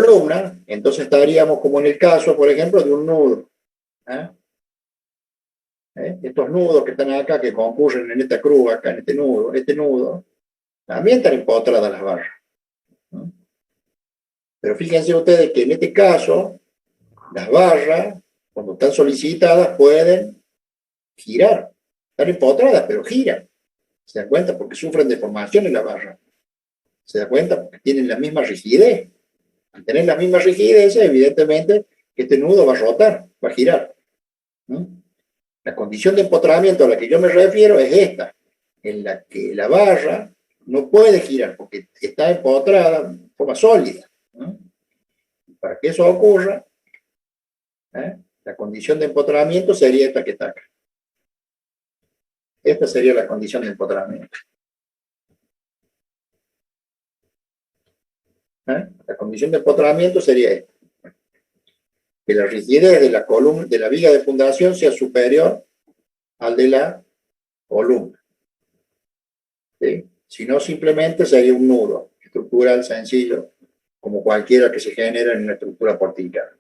columna, entonces estaríamos como en el caso, por ejemplo, de un nudo. ¿Eh? Estos nudos que están acá, que concurren en esta cruz, acá en este nudo, también están empotradas las barras. ¿No? Pero fíjense ustedes que en este caso, las barras, cuando están solicitadas, pueden girar. Están empotradas, pero giran. ¿Se dan cuenta? Porque sufren deformación en la barra. ¿Se dan cuenta? Porque tienen la misma rigidez. Al tener la misma rigidez, evidentemente, que este nudo va a rotar, va a girar. ¿No? La condición de empotramiento a la que yo me refiero es esta, en la que la barra no puede girar porque está empotrada de forma sólida. ¿No? Para que eso ocurra, la condición de empotramiento sería esta que está acá. Esta sería la condición de empotramiento. La condición de empotramiento sería esta. Que la rigidez de la columna, de la viga de fundación sea superior al de la columna. ¿Sí? Si no, simplemente sería un nudo estructural sencillo, como cualquiera que se genera en una estructura porticada.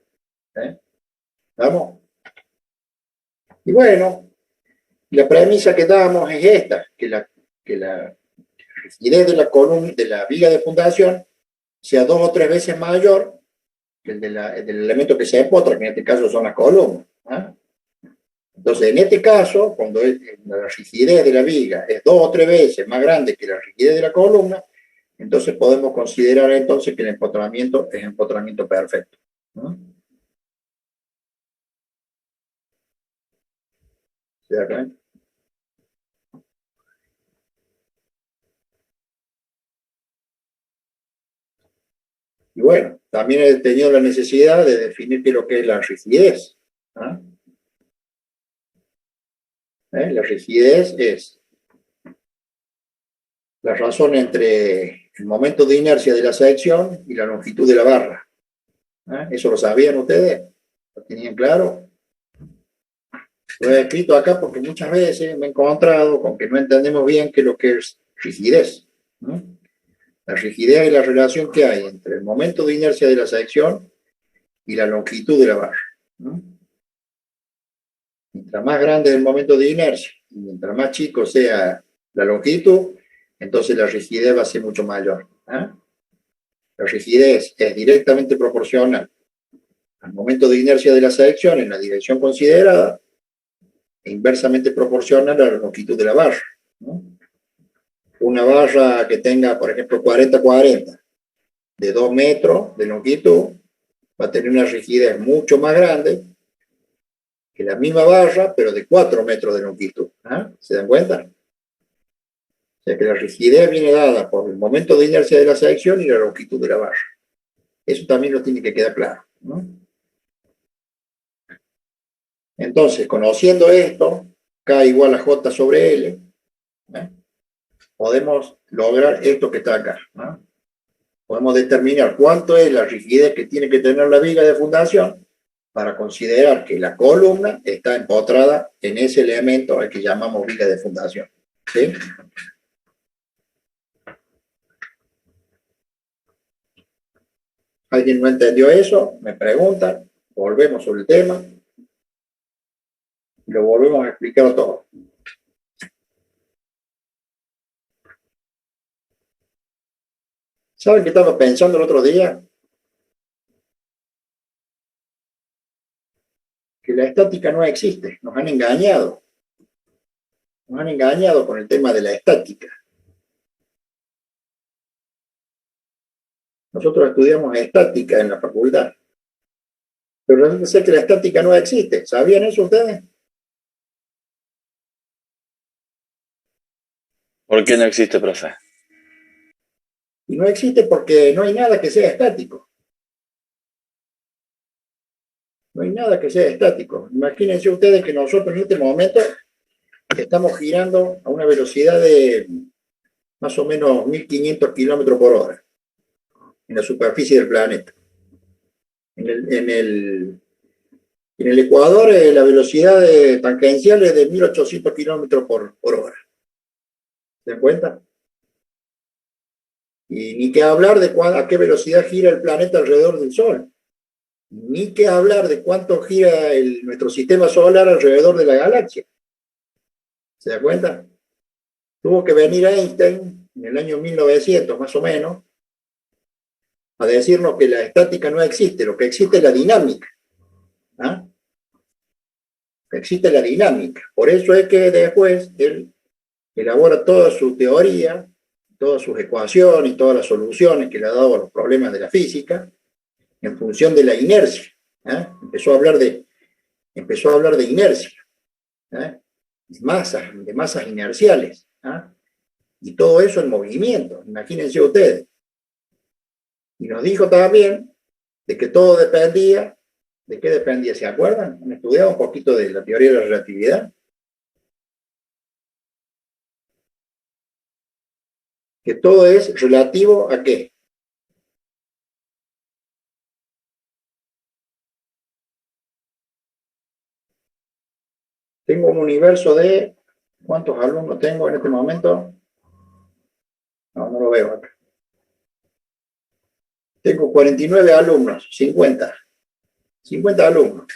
¿Vamos? Y bueno, la premisa que damos es esta, que la rigidez de la columna, de la viga de fundación, sea 2 o 3 veces mayor que el del elemento que se empotra, que en este caso son las columnas. Entonces, en este caso, cuando la rigidez de la viga es 2 o 3 veces más grande que la rigidez de la columna, entonces podemos considerar entonces que el empotramiento es empotramiento perfecto. ¿Se da cuenta? Y bueno, también he tenido la necesidad de definir qué es lo que es la rigidez. La rigidez es la razón entre el momento de inercia de la sección y la longitud de la barra. ¿Eso lo sabían ustedes? ¿Lo tenían claro? Lo he escrito acá porque muchas veces me he encontrado con que no entendemos bien qué es lo que es rigidez. La rigidez es la relación que hay entre el momento de inercia de la sección y la longitud de la barra. Mientras más grande es el momento de inercia y mientras más chico sea la longitud, entonces la rigidez va a ser mucho mayor. La rigidez es directamente proporcional al momento de inercia de la sección en la dirección considerada e inversamente proporcional a la longitud de la barra. Una barra que tenga, por ejemplo, 40-40 de 2 metros de longitud va a tener una rigidez mucho más grande que la misma barra, pero de 4 metros de longitud. ¿Se dan cuenta? O sea que la rigidez viene dada por el momento de inercia de la sección y la longitud de la barra. Eso también nos tiene que quedar claro. Entonces, conociendo esto, K igual a J sobre L, podemos lograr esto que está acá. Podemos determinar cuánto es la rigidez que tiene que tener la viga de fundación para considerar que la columna está empotrada en ese elemento al que llamamos viga de fundación. ¿Sí? ¿Alguien no entendió eso? Me preguntan, volvemos sobre el tema y lo volvemos a explicar todo. ¿Saben qué estaba pensando el otro día? Que la estática no existe, nos han engañado. Nos han engañado con el tema de la estática. Nosotros estudiamos estática en la facultad, pero resulta ser que la estática no existe. ¿Sabían eso ustedes? ¿Por qué no existe, profe? Y no existe porque no hay nada que sea estático. No hay nada que sea estático. Imagínense ustedes que nosotros en este momento estamos girando a una velocidad de más o menos 1500 kilómetros por hora en la superficie del planeta. En el Ecuador la velocidad tangencial es de 1800 kilómetros por hora. ¿Se dan cuenta? Y ni que hablar de a qué velocidad gira el planeta alrededor del Sol. Ni que hablar de cuánto gira nuestro sistema solar alrededor de la galaxia. ¿Se da cuenta? Tuvo que venir Einstein en el año 1900 más o menos a decirnos que la estática no existe, lo que existe es la dinámica. ¿Ah? Existe la dinámica. Por eso es que después él elabora toda su teoría, todas sus ecuaciones y todas las soluciones que le ha dado a los problemas de la física en función de la inercia. ¿Eh? Empezó a hablar de inercia, ¿eh? de masas inerciales. ¿Eh? Y todo eso en movimiento, imagínense ustedes. Y nos dijo también de que todo dependía, ¿de qué dependía? ¿Se acuerdan? ¿Han estudiado un poquito de la teoría de la relatividad? Que todo es relativo ¿a qué? Tengo un universo de... ¿Cuántos alumnos tengo en este momento? No, no lo veo acá. Tengo 49 alumnos, 50 alumnos.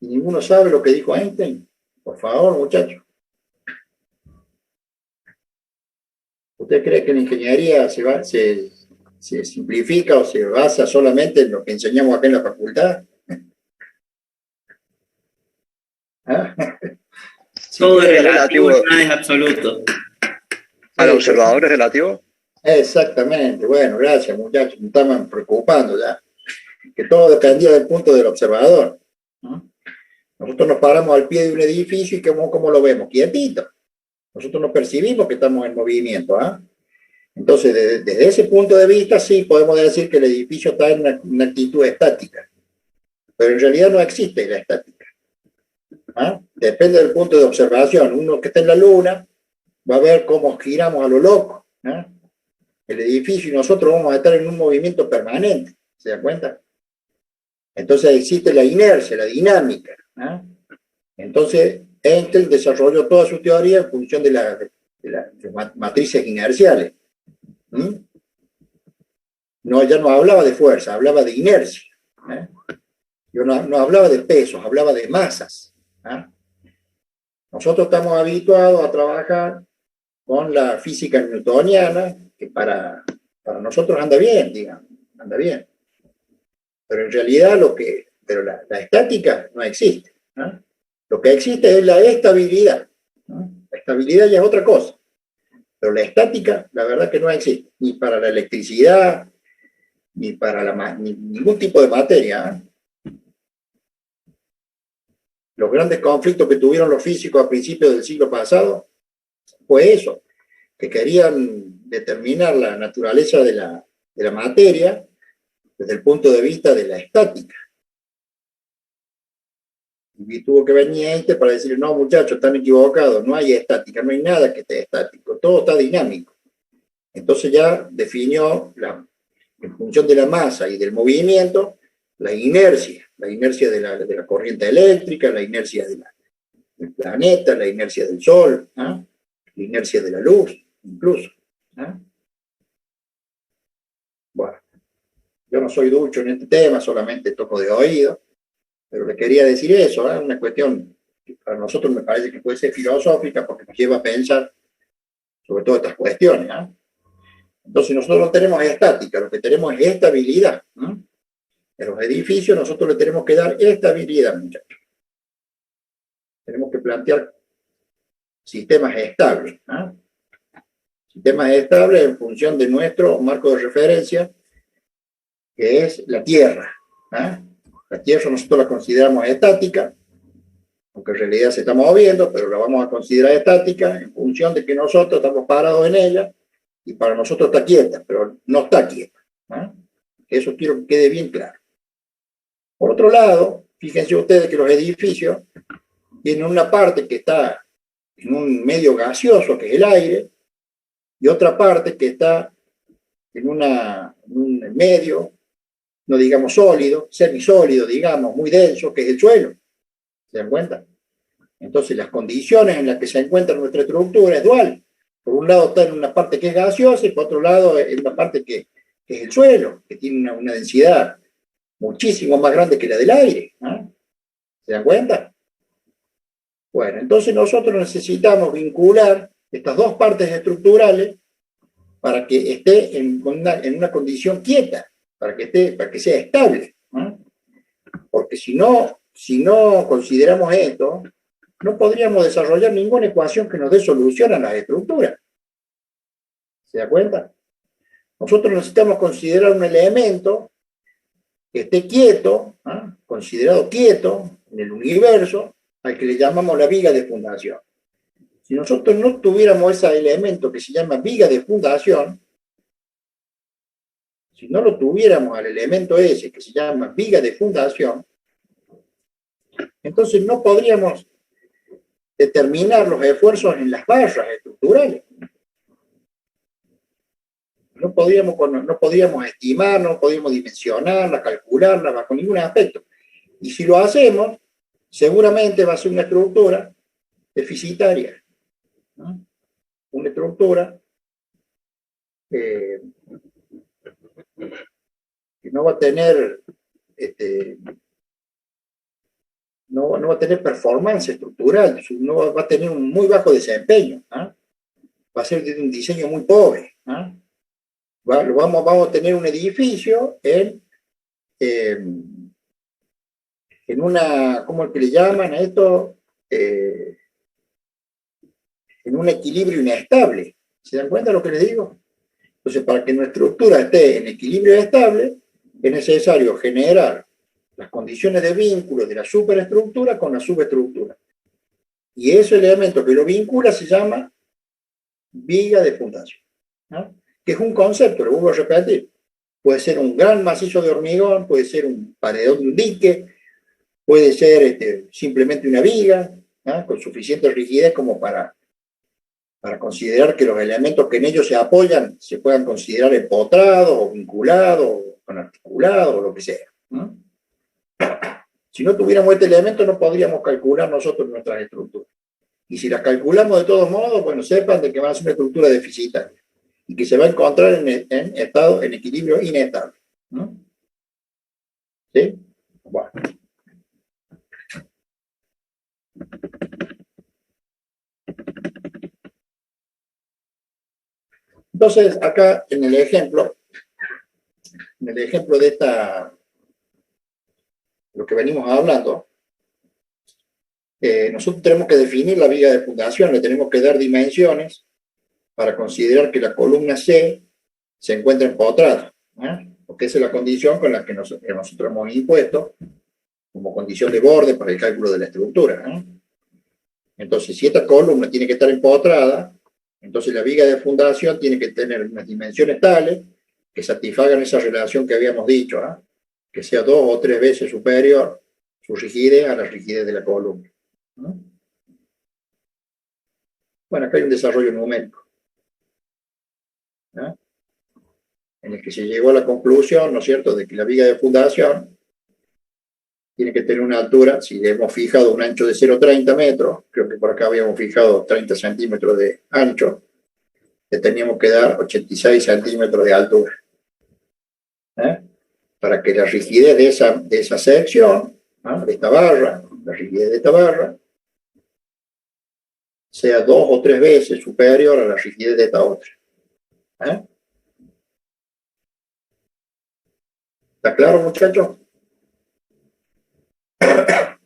¿Y ninguno sabe lo que dijo Einstein? Por favor, muchachos. ¿Usted cree que la ingeniería se simplifica o se basa solamente en lo que enseñamos acá en la facultad? ¿Ah? Todo es relativo, nada es absoluto. ¿Al observador es relativo? Exactamente. Bueno, gracias, muchachos. Me estaban preocupando ya. Que todo dependía del punto del observador. ¿No? Nosotros nos paramos al pie de un edificio y ¿cómo lo vemos? Quietito. Nosotros no percibimos que estamos en movimiento. ¿Ah? Entonces, desde ese punto de vista, sí podemos decir que el edificio está en una actitud estática. Pero en realidad no existe la estática. ¿Ah? Depende del punto de observación. Uno que está en la luna va a ver cómo giramos a lo loco. ¿Ah? El edificio y nosotros vamos a estar en un movimiento permanente. ¿Se da cuenta? Entonces existe la inercia, la dinámica. ¿Ah? Entonces, Einstein desarrolló toda su teoría en función de las matrices inerciales. ¿Mm? No, ya no hablaba de fuerza, hablaba de inercia. ¿Eh? Yo no hablaba de pesos, hablaba de masas. ¿Eh? Nosotros estamos habituados a trabajar con la física newtoniana, que para nosotros anda bien, digamos, anda bien. Pero en realidad la estática no existe. ¿Eh? Lo que existe es la estabilidad. ¿Eh? La estabilidad ya es otra cosa. Pero la estática, la verdad que no existe, ni para la electricidad, ni para ningún tipo de materia. Los grandes conflictos que tuvieron los físicos a principios del siglo pasado fue eso, que querían determinar la naturaleza de la materia desde el punto de vista de la estática. Y tuvo que venir Einstein para decir, no muchachos, están equivocados, no hay estática, no hay nada que esté estático, todo está dinámico. Entonces ya definió, en función de la masa y del movimiento, la inercia de la corriente eléctrica, la inercia del planeta, la inercia del Sol, ¿eh? La inercia de la luz, incluso. ¿Eh? Bueno, yo no soy ducho en este tema, solamente toco de oído, pero le quería decir eso, ¿eh? Una cuestión que para nosotros me parece que puede ser filosófica porque nos lleva a pensar sobre todas estas cuestiones. ¿Eh? Entonces nosotros no tenemos estática, lo que tenemos es estabilidad. ¿Eh? En los edificios nosotros le tenemos que dar estabilidad, muchachos. Tenemos que plantear sistemas estables. ¿Eh? Sistemas estables en función de nuestro marco de referencia, que es la Tierra. ¿Eh? La Tierra nosotros la consideramos estática, aunque en realidad se está moviendo, pero la vamos a considerar estática en función de que nosotros estamos parados en ella y para nosotros está quieta, pero no está quieta. ¿Eh? Eso quiero que quede bien claro. Por otro lado, fíjense ustedes que los edificios tienen una parte que está en un medio gaseoso, que es el aire, y otra parte que está en un medio, no digamos sólido, semisólido, digamos, muy denso, que es el suelo. ¿Se dan cuenta? Entonces, las condiciones en las que se encuentra nuestra estructura es dual. Por un lado está en una parte que es gaseosa y por otro lado en una parte que es el suelo, que tiene una densidad muchísimo más grande que la del aire. ¿No? ¿Se dan cuenta? Bueno, entonces nosotros necesitamos vincular estas dos partes estructurales para que esté en una condición quieta, para que sea estable. ¿No? Porque si no consideramos esto, no podríamos desarrollar ninguna ecuación que nos dé solución a las estructuras. ¿Se da cuenta? Nosotros necesitamos considerar un elemento que esté quieto, ¿no? Considerado quieto en el universo, al que le llamamos la viga de fundación. Si nosotros no tuviéramos ese elemento que se llama viga de fundación, si no lo tuviéramos al elemento ese que se llama viga de fundación, entonces no podríamos determinar los esfuerzos en las barras estructurales. No podríamos estimar, no podríamos dimensionarla, calcularla bajo ningún aspecto. Y si lo hacemos, seguramente va a ser una estructura deficitaria, ¿no? Una estructura que no va a tener no va a tener performance estructural, no va a tener un muy bajo desempeño, ¿no? Va a ser de un diseño muy pobre, ¿no? Vamos a tener un edificio en una, ¿cómo es que le llaman a esto? En un equilibrio inestable. ¿Se dan cuenta de lo que les digo? Entonces, para que nuestra estructura esté en equilibrio estable, es necesario generar las condiciones de vínculo de la superestructura con la subestructura. Y ese elemento que lo vincula se llama viga de fundación, ¿no? Que es un concepto, lo vuelvo a repetir. Puede ser un gran macizo de hormigón, puede ser un paredón de un dique, puede ser simplemente una viga, ¿no? Con suficiente rigidez como para considerar que los elementos que en ellos se apoyan se puedan considerar empotrados o vinculados o con articulados o lo que sea, ¿no? Si no tuviéramos este elemento no podríamos calcular nosotros nuestras estructuras. Y si las calculamos de todos modos, bueno, sepan de que van a ser una estructura deficitaria y que se va a encontrar en equilibrio inestable, ¿no? ¿Sí? Bueno. Entonces, acá en el ejemplo de lo que venimos hablando, nosotros tenemos que definir la viga de fundación, le tenemos que dar dimensiones para considerar que la columna C se encuentra empotrada, ¿eh? Porque esa es la condición con la que nosotros hemos impuesto como condición de borde para el cálculo de la estructura, ¿eh? Entonces, si esta columna tiene que estar empotrada, entonces la viga de fundación tiene que tener unas dimensiones tales que satisfagan esa relación que habíamos dicho, ¿eh? Que sea 2 o 3 veces superior su rigidez a la rigidez de la columna, ¿no? Bueno, acá hay un desarrollo numérico, ¿no? En el que se llegó a la conclusión, ¿no es cierto?, de que la viga de fundación tiene que tener una altura, si hemos fijado un ancho de 0,30 metros, creo que por acá habíamos fijado 30 centímetros de ancho, le teníamos que dar 86 centímetros de altura, ¿eh? Para que la rigidez de esa sección, ¿no?, de esta barra, la rigidez de esta barra, sea 2 o 3 veces superior a la rigidez de esta otra, ¿eh? ¿Está claro, muchachos?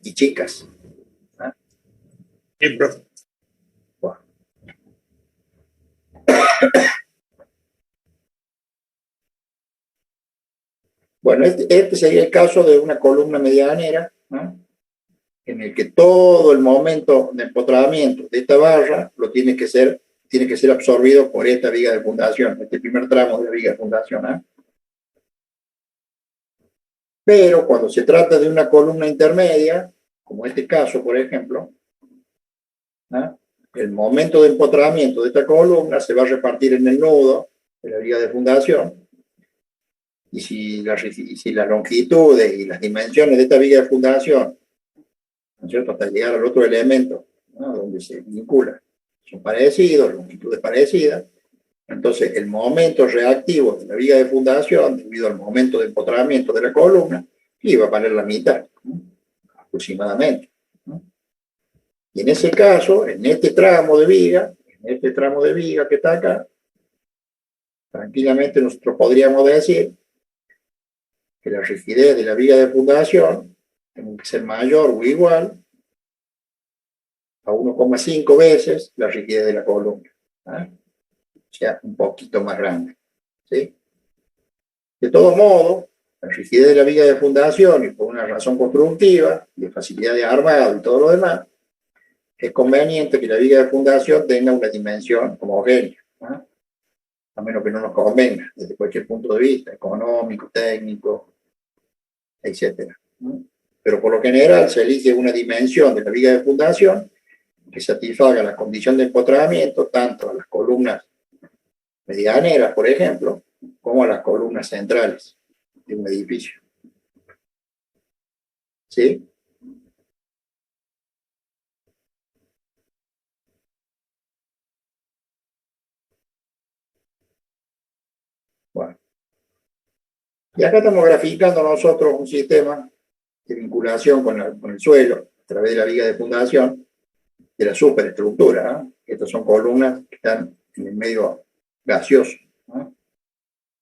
Y chicas, ¿eh? Sí, profe. Bueno, este sería el caso de una columna medianera, ¿no?, en el que todo el momento de empotramiento de esta barra tiene que ser absorbido por esta viga de fundación, este primer tramo de la viga de fundación, ¿eh? Pero cuando se trata de una columna intermedia, como este caso, por ejemplo, ¿eh?, el momento de empotramiento de esta columna se va a repartir en el nudo de la viga de fundación, y si las longitudes y las dimensiones de esta viga de fundación, ¿no es cierto?, hasta llegar al otro elemento, ¿no?, donde se vincula, son parecidos, longitudes parecidas. Entonces, el momento reactivo de la viga de fundación, debido al momento de empotramiento de la columna, iba a valer la mitad, ¿no? Aproximadamente, ¿no? Y en ese caso, en este tramo de viga que está acá, tranquilamente nosotros podríamos decir que la rigidez de la viga de fundación tiene que ser mayor o igual a 1,5 veces la rigidez de la columna, ¿eh? O sea, un poquito más grande, ¿sí? De todo modo, la rigidez de la viga de fundación, y por una razón constructiva, de facilidad de armado y todo lo demás, es conveniente que la viga de fundación tenga una dimensión homogénea, ¿eh? A menos que no nos convenga, desde cualquier punto de vista, económico, técnico, etc. Pero por lo general se elige una dimensión de la viga de fundación que satisfaga la condición de empotramiento tanto a las columnas medianeras, por ejemplo, como a las columnas centrales de un edificio. ¿Sí? Bueno. Y acá estamos graficando nosotros un sistema de vinculación con el suelo a través de la viga de fundación de la superestructura, ¿eh? Estas son columnas que están en el medio gaseoso, ¿eh?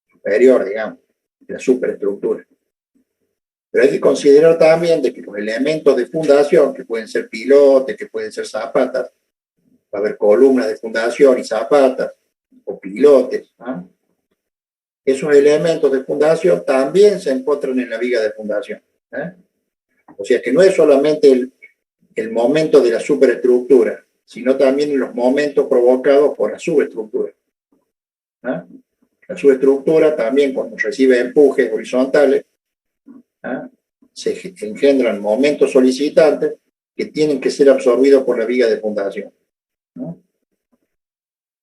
Superior, digamos, de la superestructura. Pero hay que considerar también de que los elementos de fundación, que pueden ser pilotes, que pueden ser zapatas, va a haber columnas de fundación y zapatas, o pilotes, ¿eh? Esos elementos de fundación también se encuentran en la viga de fundación, ¿eh? O sea que no es solamente el momento de la superestructura, sino también los momentos provocados por la subestructura, ¿eh? La subestructura también, cuando recibe empujes horizontales, ¿eh? Se engendran momentos solicitantes que tienen que ser absorbidos por la viga de fundación, ¿no?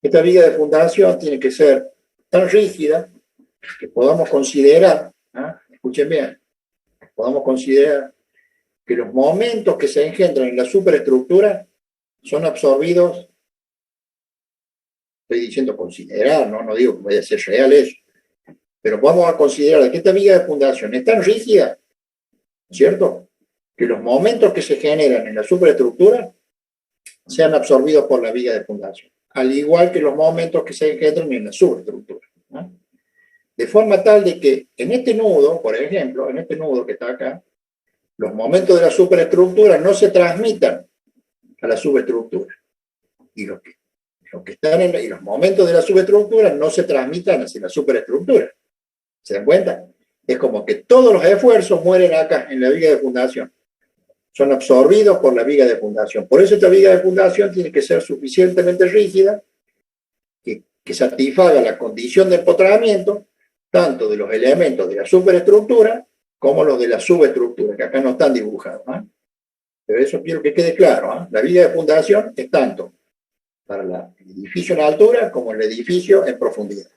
Esta viga de fundación tiene que ser tan rígida que podamos considerar, ¿eh? Escuchen bien, podamos considerar que los momentos que se engendran en la superestructura son absorbidos, estoy diciendo considerar, no digo que vaya a ser real eso, pero vamos a considerar que esta viga de fundación es tan rígida, ¿cierto?, que los momentos que se generan en la superestructura sean absorbidos por la viga de fundación, al igual que los momentos que se engendran en la subestructura, ¿no? De forma tal de que en este nudo, por ejemplo, en este nudo que está acá, los momentos de la superestructura no se transmitan a la subestructura. Y los momentos de la subestructura no se transmitan hacia la superestructura. ¿Se dan cuenta? Es como que todos los esfuerzos mueren acá, en la viga de fundación. Son absorbidos por la viga de fundación. Por eso esta viga de fundación tiene que ser suficientemente rígida que satisfaga la condición de empotramiento tanto de los elementos de la superestructura como los de la subestructura, que acá no están dibujados, ¿eh? Pero eso quiero que quede claro, ¿eh? La viga de fundación es tanto para el edificio en altura como el edificio en profundidad.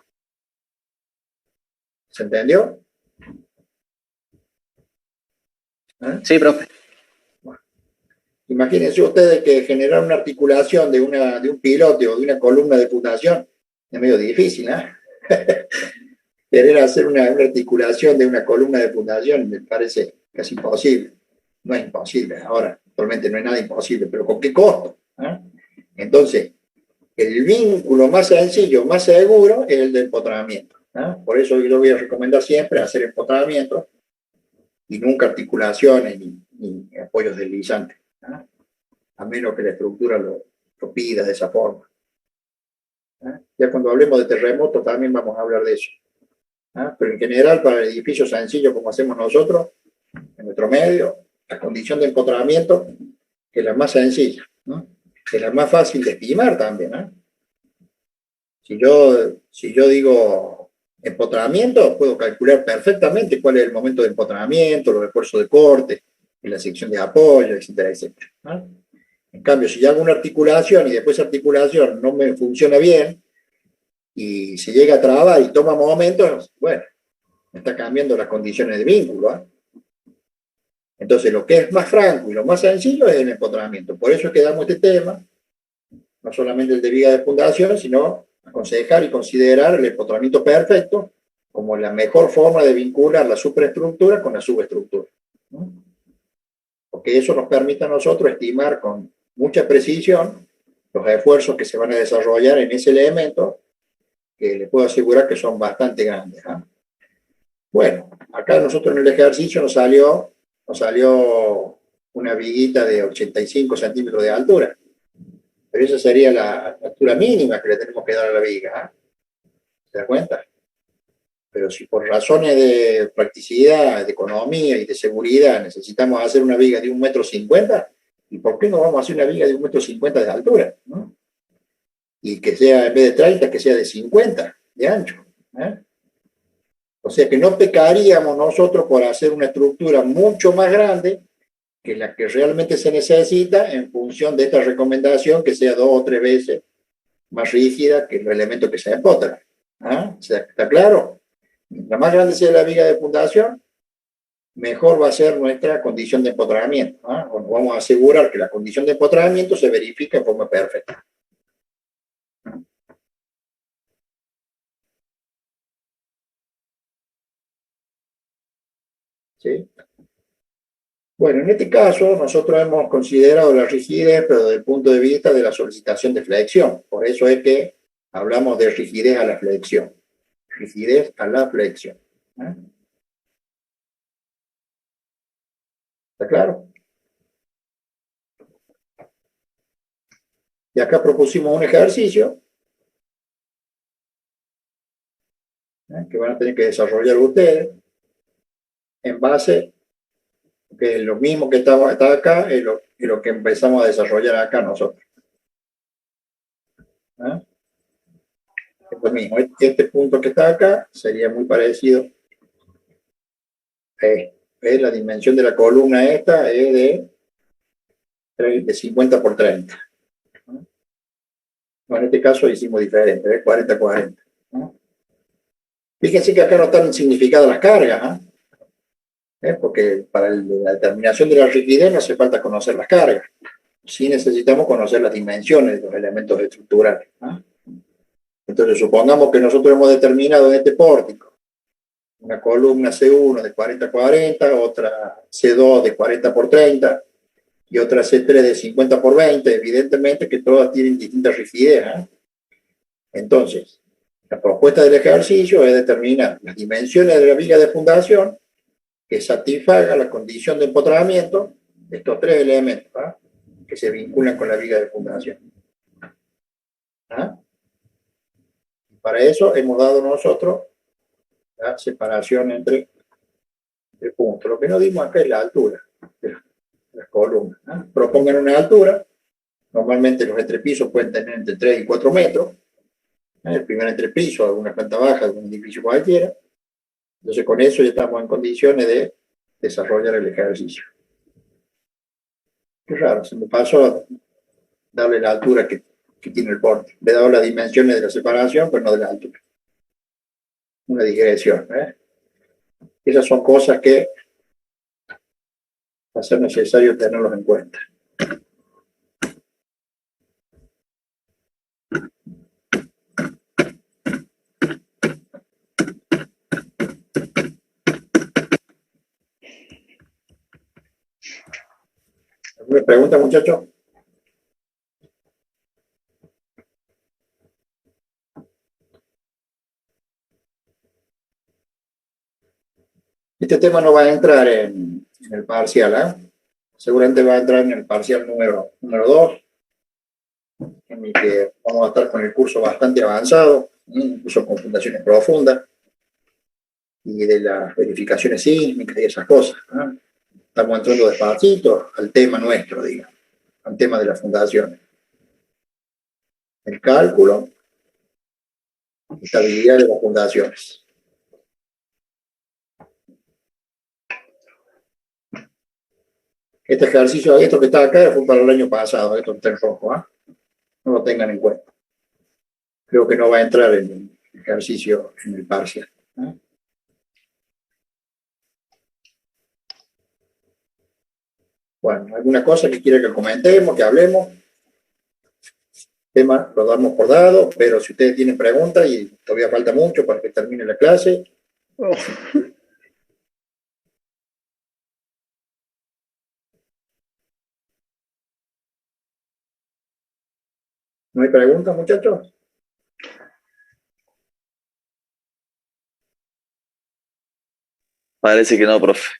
¿Se entendió? ¿Eh? Sí, profe. Bueno. Imagínense ustedes que generar una articulación de un pilote o de una columna de fundación es medio difícil, ¿eh? Querer hacer una articulación de una columna de fundación me parece casi imposible. No es imposible, ahora actualmente no es nada imposible, pero ¿con qué costo? ¿Eh? Entonces, el vínculo más sencillo, más seguro, es el del empotramiento, ¿eh? Por eso yo voy a recomendar siempre hacer empotramiento y nunca articulaciones ni apoyos deslizantes, ¿eh? A menos que la estructura lo pida de esa forma, ¿eh? Ya cuando hablemos de terremotos también vamos a hablar de eso, ¿eh? Pero en general, para el edificio sencillo como hacemos nosotros, en nuestro medio, la condición de empotramiento es la más sencilla, ¿no? Es la más fácil de estimar también, ¿eh? Si yo digo empotramiento, puedo calcular perfectamente cuál es el momento de empotramiento, los esfuerzos de corte, en la sección de apoyo, etcétera, etcétera, ¿no? En cambio, si yo hago una articulación y después esa articulación no me funciona bien y se llega a trabar y toma momentos, bueno, me está cambiando las condiciones de vínculo, ¿eh? Entonces, lo que es más franco y lo más sencillo es el empotramiento. Por eso es que damos este tema, no solamente el de viga de fundación, sino aconsejar y considerar el empotramiento perfecto como la mejor forma de vincular la superestructura con la subestructura, ¿no? Porque eso nos permite a nosotros estimar con mucha precisión los esfuerzos que se van a desarrollar en ese elemento, que les puedo asegurar que son bastante grandes, ¿eh? Bueno, acá nosotros en el ejercicio nos salió una viguita de 85 centímetros de altura, pero esa sería la altura mínima que le tenemos que dar a la viga, ¿eh? ¿Se da cuenta? Pero si por razones de practicidad, de economía y de seguridad necesitamos hacer una viga de 1,50 m, ¿y por qué no vamos a hacer una viga de 1,50 m de altura, ¿no? Y que sea, en vez de 30, que sea de 50 de ancho, ¿eh? O sea que no pecaríamos nosotros por hacer una estructura mucho más grande que la que realmente se necesita en función de esta recomendación que sea 2 o 3 veces más rígida que los elementos que se empotran. ¿Ah? O sea, ¿está claro? Mientras más grande sea la viga de fundación, mejor va a ser nuestra condición de empotramiento. ¿Ah? Bueno, vamos a asegurar que la condición de empotramiento se verifica en forma perfecta. ¿Sí? Bueno, en este caso nosotros hemos considerado la rigidez, pero desde el punto de vista de la solicitación de flexión. Por eso es que hablamos de rigidez a la flexión. Rigidez a la flexión. ¿Eh? ¿Está claro? Y acá propusimos un ejercicio que van a tener que desarrollar ustedes en base que lo mismo que está acá es lo que empezamos a desarrollar acá nosotros. ¿Eh? Es lo mismo. Este punto que está acá sería muy parecido. La dimensión de la columna esta es de 50 por 30. No, en este caso hicimos diferente, es 40-40. ¿No? Fíjense que acá no están significadas las cargas, porque para la determinación de la rigidez no hace falta conocer las cargas. Sí necesitamos conocer las dimensiones de los elementos estructurales. ¿No? Entonces, supongamos que nosotros hemos determinado en este pórtico una columna C1 de 40-40, otra C2 de 40 por 30 y otra C3 de 50 por 20, evidentemente que todas tienen distinta rigidez. Entonces, la propuesta del ejercicio es determinar las dimensiones de la viga de fundación que satisfaga la condición de empotramiento de estos 3 elementos que se vinculan con la viga de fundación. Para eso hemos dado nosotros la separación entre puntos. Lo que no dimos acá es la altura de las columnas. Propongan una altura. Normalmente los entrepisos pueden tener entre 3 y 4 metros. El primer entrepiso, alguna planta baja, algún edificio cualquiera. Entonces con eso ya estamos en condiciones de desarrollar el ejercicio. Qué raro, se me pasó darle la altura que tiene el porte. Le he dado las dimensiones de la separación, pero no de la altura. Una digresión. Esas son cosas que va a ser necesario tenerlos en cuenta. ¿Alguna pregunta, muchachos? Este tema no va a entrar en el parcial, seguramente va a entrar en el parcial número 2, en el que vamos a estar con el curso bastante avanzado, incluso con fundaciones profundas, y de las verificaciones sísmicas y esas cosas. Estamos entrando despacito al tema nuestro, digamos, al tema de las fundaciones. El cálculo, estabilidad de las fundaciones. Este ejercicio, esto que está acá, fue para el año pasado, esto está en rojo, no lo tengan en cuenta. Creo que no va a entrar en el ejercicio en el parcial. Bueno, ¿alguna cosa que quiera que comentemos, que hablemos? tema lo damos por dado, pero si ustedes tienen preguntas, y todavía falta mucho para que termine la clase. ¿No hay preguntas, muchachos? Parece que no, profe.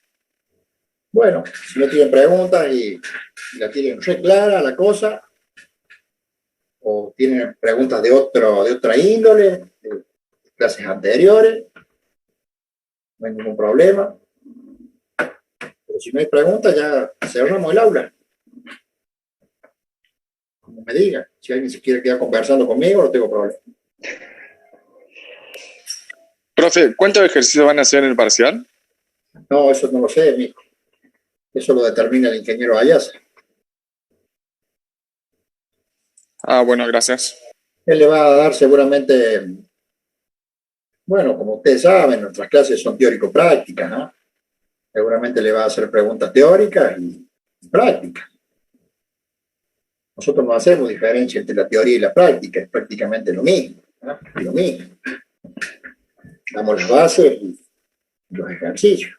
Bueno, si no tienen preguntas y la tienen re clara la cosa, o tienen preguntas de otra índole, de clases anteriores, no hay ningún problema. Pero si no hay preguntas, ya cerramos el aula. Como me digan, si alguien se quiere quedar conversando conmigo, no tengo problema. Profe, ¿cuántos ejercicios van a hacer en el parcial? No, eso no lo sé, mijo. Eso lo determina el ingeniero Ayasa. Ah, bueno, gracias. Él le va a dar seguramente, bueno, como ustedes saben, nuestras clases son teórico-prácticas, ¿no? Seguramente le va a hacer preguntas teóricas y prácticas. Nosotros no hacemos diferencia entre la teoría y la práctica, es prácticamente lo mismo, ¿no? Lo mismo. Damos las bases y los ejercicios.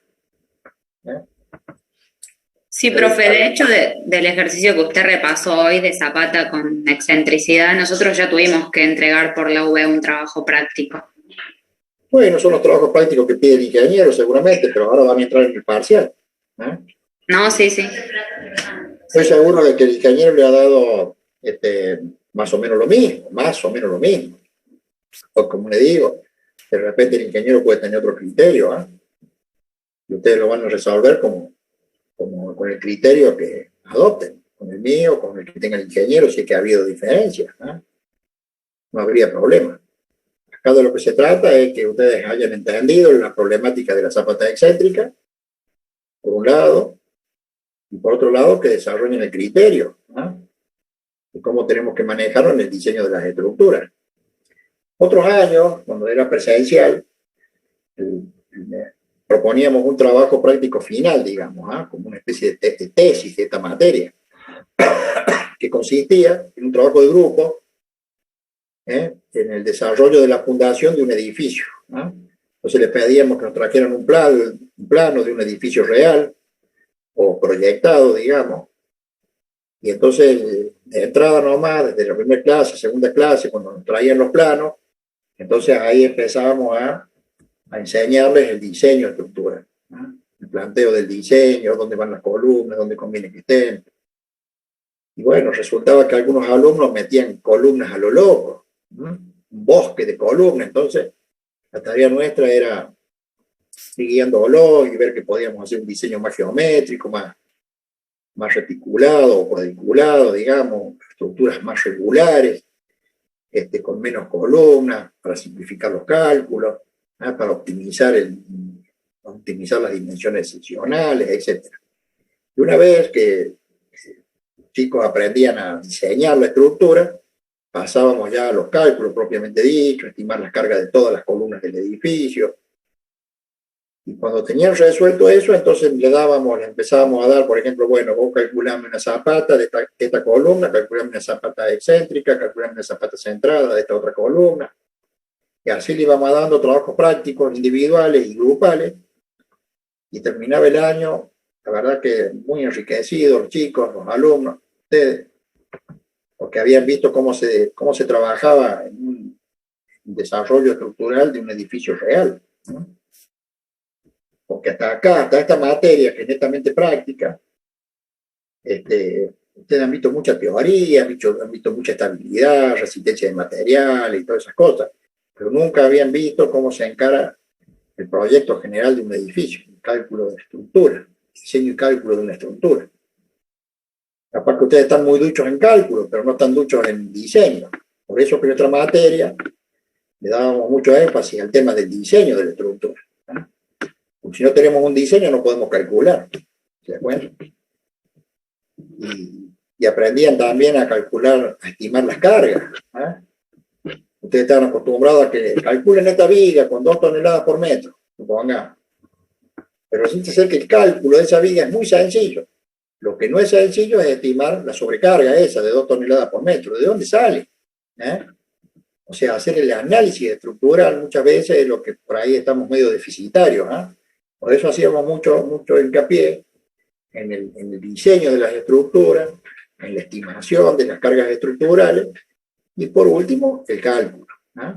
Sí, profe, de hecho del ejercicio que usted repasó hoy de Zapata con excentricidad, nosotros ya tuvimos que entregar por la UB un trabajo práctico. Bueno, son los trabajos prácticos que pide el ingeniero seguramente, pero ahora van a entrar en el parcial. No, sí. Estoy seguro de que el ingeniero le ha dado más o menos lo mismo. O como le digo, de repente el ingeniero puede tener otro criterio, y ustedes lo van a resolver como con el criterio que adopten, con el mío, con el que tenga el ingeniero, si es que ha habido diferencias, no habría problema. Acá de lo que se trata es que ustedes hayan entendido la problemática de la zapata excéntrica, por un lado, y por otro lado que desarrollen el criterio, de cómo tenemos que manejarlo en el diseño de las estructuras. Otros años, cuando era presencial, proponíamos un trabajo práctico final, digamos, como una especie de tesis de esta materia, que consistía en un trabajo de grupo, en el desarrollo de la fundación de un edificio. Entonces les pedíamos que nos trajeran un plano de un edificio real, o proyectado, digamos, y entonces de entrada nomás, desde la primera clase, segunda clase, cuando nos traían los planos, entonces ahí empezábamos a enseñarles el diseño estructural, el planteo del diseño, dónde van las columnas, dónde conviene que estén. Y bueno, resultaba que algunos alumnos metían columnas a lo loco, un bosque de columnas. Entonces la tarea nuestra era ir guiándolo y ver que podíamos hacer un diseño más geométrico, más reticulado o cuadriculado, digamos, estructuras más regulares, con menos columnas, para simplificar los cálculos, para optimizar las dimensiones seccionales, etc. Y una vez que los chicos aprendían a diseñar la estructura, pasábamos ya a los cálculos propiamente dichos, estimar las cargas de todas las columnas del edificio. Y cuando tenían resuelto eso, entonces le empezábamos a dar, por ejemplo, bueno, vos calculame una zapata de esta columna, calculame una zapata excéntrica, calculame una zapata centrada de esta otra columna. Y así le íbamos dando trabajos prácticos individuales y grupales. Y terminaba el año, la verdad que muy enriquecidos los chicos, los alumnos, ustedes, porque habían visto cómo se trabajaba en un desarrollo estructural de un edificio real, ¿no? Porque hasta esta materia que es netamente práctica, ustedes han visto mucha teoría, han visto mucha estabilidad, resistencia de materiales y todas esas cosas, pero nunca habían visto cómo se encara el proyecto general de un edificio, el cálculo de estructura, diseño y cálculo de una estructura. Capaz que ustedes están muy duchos en cálculo, pero no están duchos en diseño. Por eso que en otra materia le dábamos mucho énfasis al tema del diseño de la estructura. Porque si no tenemos un diseño no podemos calcular. ¿Se dan cuenta? Y aprendían también a calcular, a estimar las cargas. Ustedes estaban acostumbrados a que calculen esta viga con 2 toneladas por metro, supongamos. Pero resulta ser que el cálculo de esa viga es muy sencillo. Lo que no es sencillo es estimar la sobrecarga esa de 2 toneladas por metro. ¿De dónde sale? ¿eh? O sea, hacer el análisis estructural muchas veces es lo que por ahí estamos medio deficitarios, ¿eh? Por eso hacíamos mucho hincapié en el diseño de las estructuras, en la estimación de las cargas estructurales y por último el cálculo, ¿eh?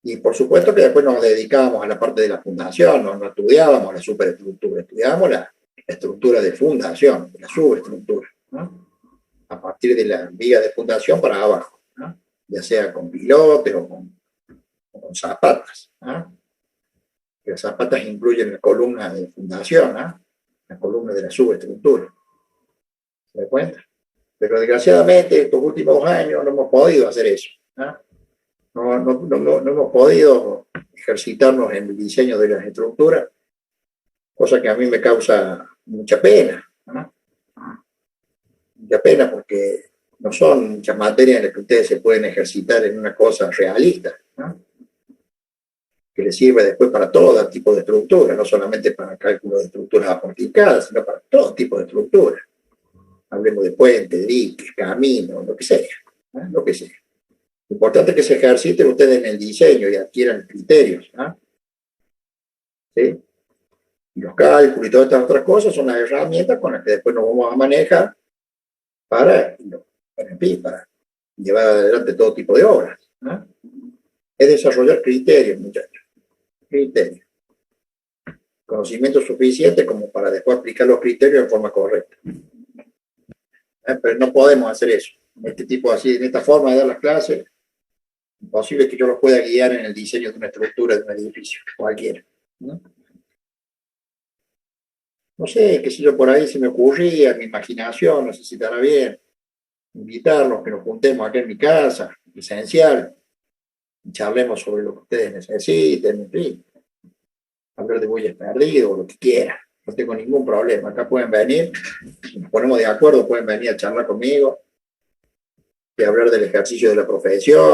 Y por supuesto que después nos dedicábamos a la parte de la fundación, no estudiábamos la superestructura, estudiábamos la estructura de fundación, la subestructura, ¿no? A partir de la viga de fundación para abajo, ¿no? Ya sea con pilotes o con zapatas, ¿no? Las zapatas incluyen la columna de fundación, ¿no? La columna de la subestructura. ¿Se da cuenta? Pero desgraciadamente estos últimos años no hemos podido hacer eso, ¿no? No hemos podido ejercitarnos en el diseño de las estructuras, cosa que a mí me causa mucha pena, ¿no? Mucha pena porque no son muchas materias en las que ustedes se pueden ejercitar en una cosa realista, ¿no? Que les sirve después para todo tipo de estructuras, no solamente para cálculo de estructuras aporticadas, sino para todo tipo de estructuras. Hablemos de puentes, diques, caminos, lo que sea, ¿no? Lo que sea. Lo importante es que se ejerciten ustedes en el diseño y adquieran criterios, ¿no? ¿Sí? Y los cálculos y todas estas otras cosas son las herramientas con las que después nos vamos a manejar para llevar adelante todo tipo de obras, ¿no? Es desarrollar criterios, muchachos. Criterios. Conocimiento suficiente como para después aplicar los criterios de forma correcta. Pero no podemos hacer eso. Este tipo así, en esta forma de dar las clases, imposible que yo los pueda guiar en el diseño de una estructura de un edificio, cualquiera, ¿no? No sé, qué sé yo, por ahí se me ocurría, mi imaginación, no sé si estará bien, invitarlos, que nos juntemos acá en mi casa, presencial, y charlemos sobre lo que ustedes necesiten, en fin, hablar de bueyes perdidos, o lo que quieran, no tengo ningún problema, acá pueden venir, si nos ponemos de acuerdo, pueden venir a charlar conmigo, y hablar del ejercicio de la profesión,